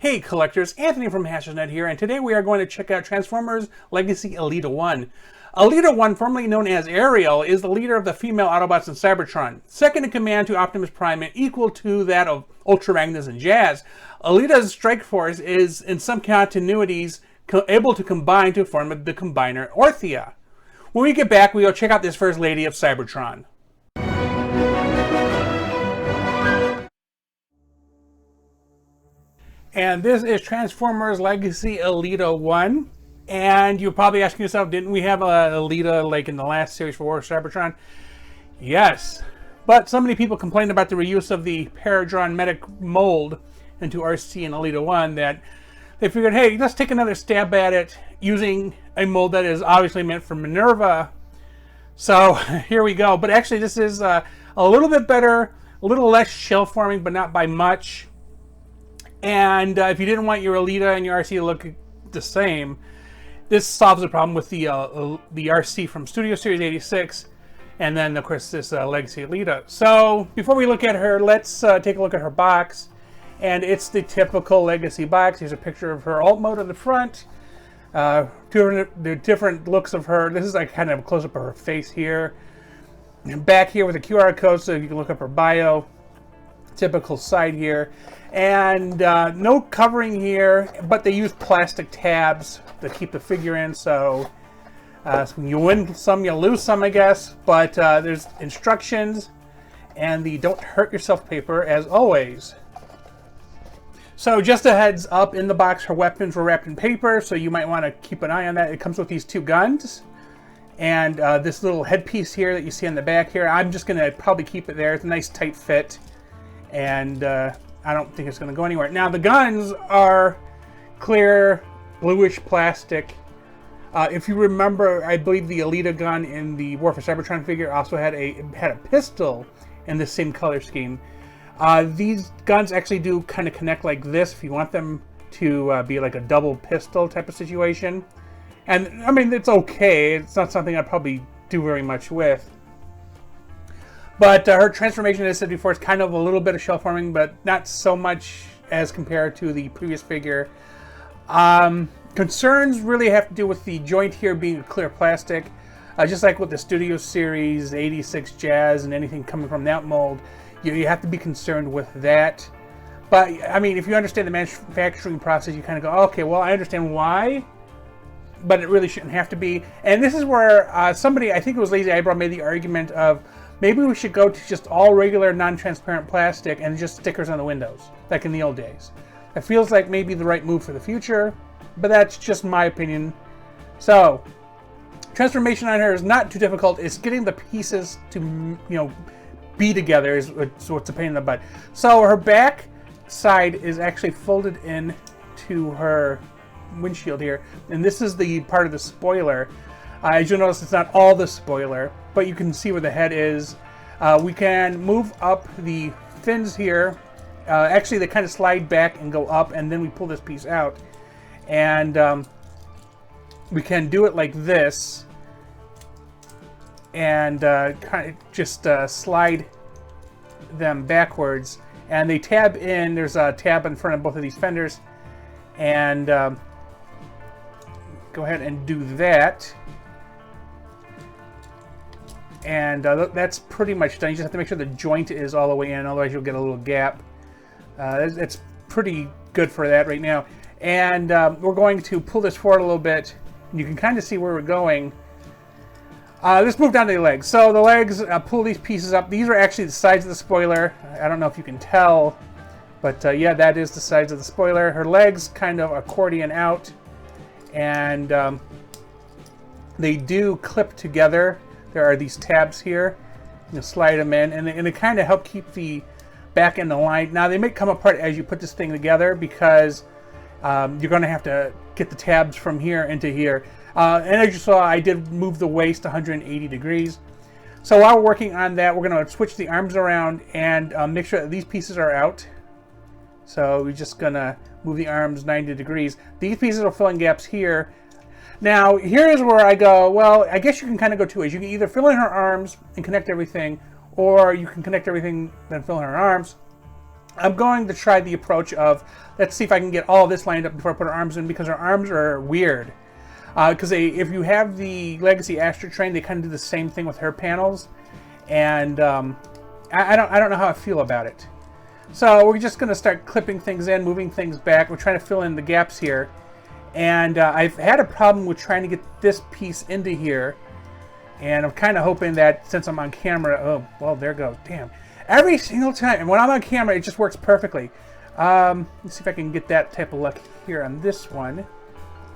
Hey collectors, Anthony from HNE here, and today we are going to check out Transformers Legacy Elita-1. Elita-1, formerly known as Ariel, is the leader of the female Autobots in Cybertron, second in command to Optimus Prime and equal to that of Ultra Magnus and Jazz. Elita's strike force is, in some continuities, able to combine to form the combiner Orthia. When we get back, we will check out this First Lady of Cybertron. And this is Transformers Legacy Elita-1. And you're probably asking yourself, didn't we have a Elita like in the last series for War of Cybertron? Yes. But so many people complained about the reuse of the Paradron Medic mold into RC and Elita-1 that they figured, hey, let's take another stab at it using a mold that is obviously meant for Minerva. So here we go. But actually this is a little bit better, a little less shell forming, but not by much. And if you didn't want your Elita and your RC to look the same, this solves the problem with the RC from Studio Series 86, and then of course this Legacy Elita. So before we look at her, let's take a look at her box, and it's the typical Legacy box. Here's a picture of her alt mode on the front. The different looks of her. This is like kind of a close up of her face here, and back here with a QR code so you can look up her bio. Typical side here, and no covering here, but they use plastic tabs to keep the figure in, so you win some, you lose some, I guess. But there's instructions and the don't hurt yourself paper as always. So just a heads up, in the box her weapons were wrapped in paper, so you might want to keep an eye on that. It comes with these two guns and this little headpiece here that you see on the back here. I'm just going to probably keep it there. It's a nice tight fit, and I don't think it's going to go anywhere. Now the guns are clear bluish plastic. If you remember, I believe the Elita gun in the War for Cybertron figure also had a pistol in the same color scheme. These guns actually do kind of connect like this if you want them to be like a double pistol type of situation. And I mean, it's okay. It's not something I'd probably do very much with. But her transformation, as I said before, is kind of a little bit of shell forming, but not so much as compared to the previous figure. Concerns really have to do with the joint here being a clear plastic. Just like with the Studio Series 86 Jazz and anything coming from that mold, you have to be concerned with that. But, I mean, if you understand the manufacturing process, you kind of go, okay, well, I understand why, but it really shouldn't have to be. And this is where somebody, I think it was Lazy Eyebrow, made the argument of, maybe we should go to just all regular non-transparent plastic and just stickers on the windows, like in the old days. It feels like maybe the right move for the future, but that's just my opinion. So, transformation on her is not too difficult. It's getting the pieces to, be together is what's a pain in the butt. So her back side is actually folded in to her windshield here, and this is the part of the spoiler. As you'll notice, it's not all the spoiler, but you can see where the head is. We can move up the fins here. Actually, they kind of slide back and go up, and then we pull this piece out. And we can do it like this, and kind of just slide them backwards. And they tab in. There's a tab in front of both of these fenders. And go ahead and do that. And that's pretty much done. You just have to make sure the joint is all the way in, otherwise you'll get a little gap. It's pretty good for that right now. And we're going to pull this forward a little bit. You can kind of see where we're going. Let's move down to the legs. So the legs, pull these pieces up. These are actually the sides of the spoiler. I don't know if you can tell, but yeah, that is the sides of the spoiler. Her legs kind of accordion out, and they do clip together. There are these tabs here. You slide them in, and they kind of help keep the back end aligned. Now, they may come apart as you put this thing together because you're going to have to get the tabs from here into here. And as you saw, I did move the waist 180 degrees. So while we're working on that, we're going to switch the arms around and make sure that these pieces are out. So we're just going to move the arms 90 degrees. These pieces are filling gaps here. Now, here's where I go, well, I guess you can kind of go two ways. You can either fill in her arms and connect everything, or you can connect everything, then fill in her arms. I'm going to try the approach of, let's see if I can get all this lined up before I put her arms in, because her arms are weird. Because if you have the Legacy Astro Train, they kind of do the same thing with her panels. And I don't know how I feel about it. So we're just going to start clipping things in, moving things back. We're trying to fill in the gaps here. And I've had a problem with trying to get this piece into here. And I'm kind of hoping that since I'm on camera... Oh, well, there goes. Damn. Every single time. And when I'm on camera, it just works perfectly. Let's see if I can get that type of luck here on this one.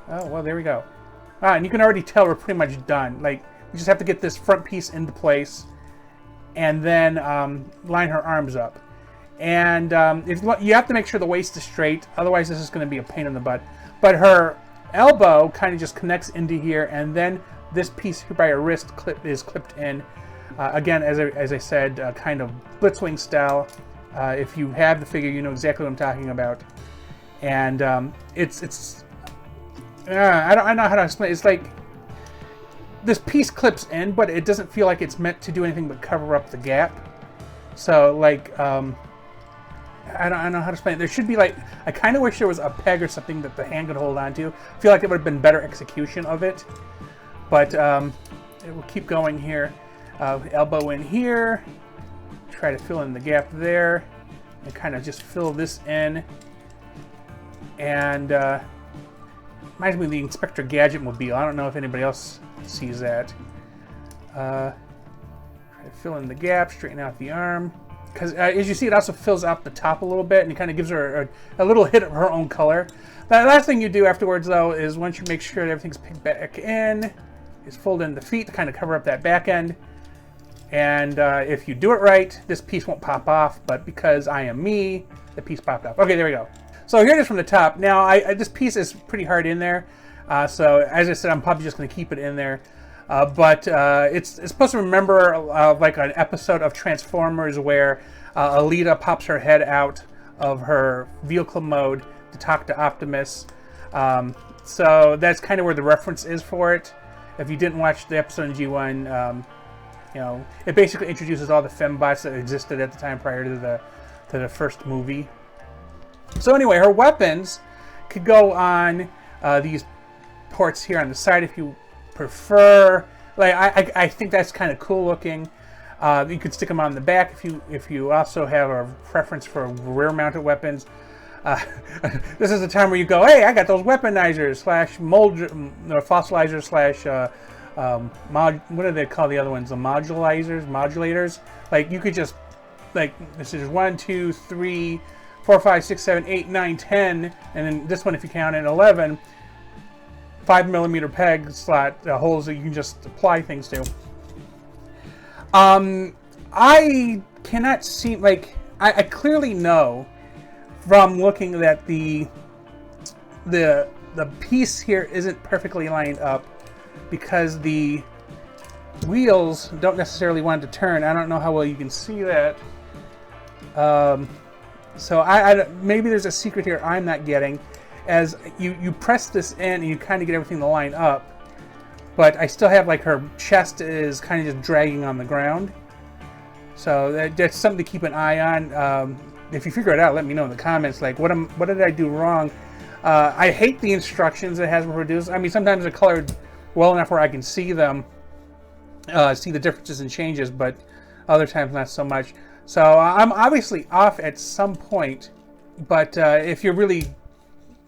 Oh, well, there we go. And you can already tell we're pretty much done. Like, we just have to get this front piece into place. And then line her arms up. And you have to make sure the waist is straight. Otherwise, this is going to be a pain in the butt. But her elbow kind of just connects into here. And then this piece here by her wrist is clipped in. Again, as I said, kind of Blitzwing style. If you have the figure, you know exactly what I'm talking about. And I don't know how to explain it. It's like this piece clips in, but it doesn't feel like it's meant to do anything but cover up the gap. So, like, I don't know how to explain it. There should be, like, I kind of wish there was a peg or something that the hand could hold on to. I feel like it would have been better execution of it. But it will keep going here. Elbow in here. Try to fill in the gap there. And kind of just fill this in. And reminds me of the Inspector Gadget mobile. I don't know if anybody else sees that. Try to fill in the gap, straighten out the arm. Because as you see, it also fills out the top a little bit, and it kind of gives her a little hit of her own color. The last thing you do afterwards, though, is once you make sure that everything's picked back in, is fold in the feet to kind of cover up that back end. And if you do it right, this piece won't pop off, but because I am me, the piece popped off. Okay, there we go. So here it is from the top. Now, this piece is pretty hard in there. So as I said, I'm probably just going to keep it in there. But it's supposed to remember like an episode of Transformers where Elita pops her head out of her vehicle mode to talk to Optimus. So that's kind of where the reference is for it. If you didn't watch the episode in G1, you know, it basically introduces all the fembots that existed at the time prior to the first movie. So anyway, her weapons could go on these ports here on the side if you prefer. Like I think that's kind of cool looking. You could stick them on the back if you also have a preference for rear-mounted weapons. This is the time where you go, hey, I got those weaponizers slash mold or fossilizers slash what do they call the other ones? The modulators. Like you could just like this is 1, 2, 3, 4, 5, 6, 7, 8, 9, 10, and then this one if you count it 11. 5mm peg slot holes that you can just apply things to. I cannot see, like, I clearly know from looking that the piece here isn't perfectly lined up because the wheels don't necessarily want to turn. I don't know how well you can see that. So maybe there's a secret here I'm not getting. As you press this in and you kind of get everything to line up, but I still have like her chest is kind of just dragging on the ground. So that's something to keep an eye on. If you figure it out, let me know in the comments. Like, what did I do wrong? I hate the instructions it has produced. I mean, sometimes they're colored well enough where I can see them, see the differences and changes, but other times not so much. So I'm obviously off at some point, but if you're really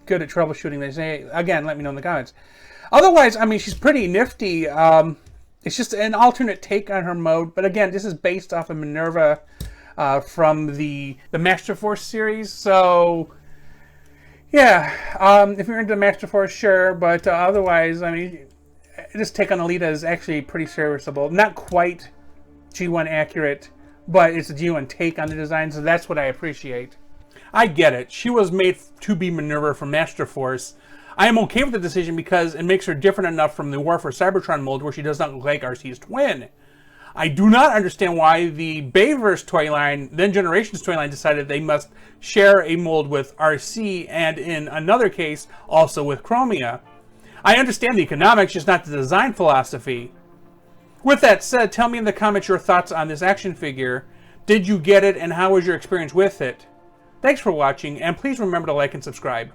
good at troubleshooting, they say, again, let me know in the comments. Otherwise, I mean, she's pretty nifty. It's just an alternate take on her mode, but again, this is based off of Minerva from the Master Force series, so yeah, if you're into Master Force, sure, but otherwise, I mean, this take on Elita is actually pretty serviceable. Not quite G1 accurate, but it's a G1 take on the design, so that's what I appreciate. I get it. She was made to be Minerva from Master Force. I am okay with the decision because it makes her different enough from the War for Cybertron mold where she does not look like RC's twin. I do not understand why the Bayverse toy line, then Generations toy line, decided they must share a mold with RC and in another case also with Chromia. I understand the economics, just not the design philosophy. With that said, tell me in the comments your thoughts on this action figure. Did you get it and how was your experience with it? Thanks for watching, and please remember to like and subscribe.